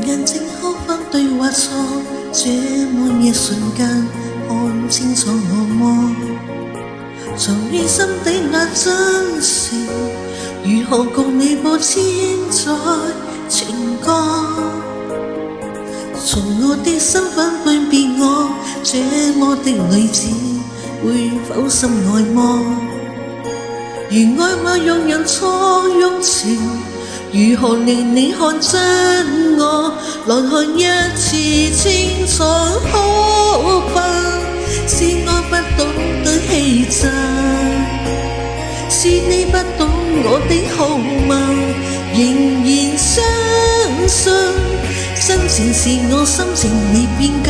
眼睛可分對或錯，這麼一瞬間看清楚我麼？藏於心底那真誠，如何共你播千載情歌？從我的身份判別我，這麼的女子會否心愛麼？如愛罵讓人錯用情，如何令你看真我？來看一次清楚可怕，是我不懂得欺詐，是你不懂我的好嗎？仍然相信真情是我心情未變假，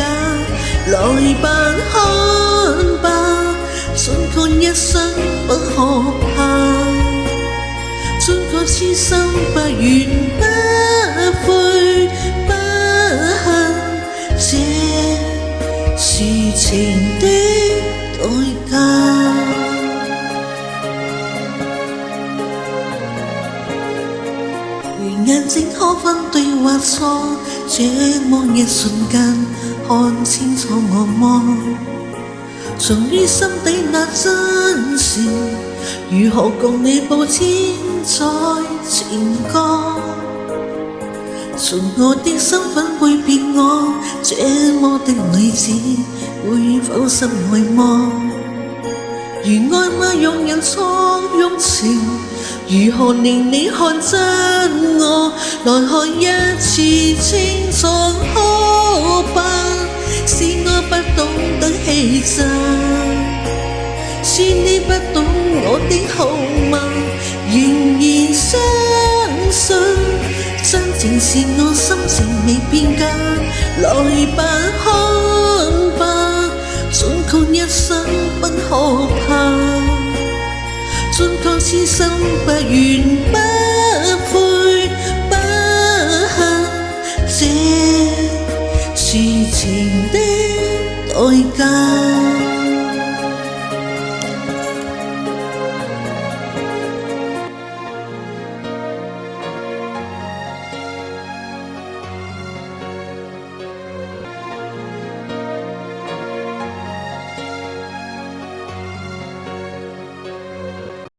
來吧看吧，盡看一生不可怕，盡看痴心不怨不悔不恨，這是情的代價。如眼睛可分對或錯，這麼一瞬間看清楚我麼？藏於心底那真誠，如何共你報千載情歌？從我的身份背別我，這麼的女子會否心愛麼？如愛罵用人錯用情，如何令你看真我？來看一次清楚可怕，是我不懂得欺詐，是你不懂我的好嗎？仍然相信真情是我心情未變假，來吧看吧，盡看一生不可怕，盡看痴心不怨不悔不恨，這是情的代價。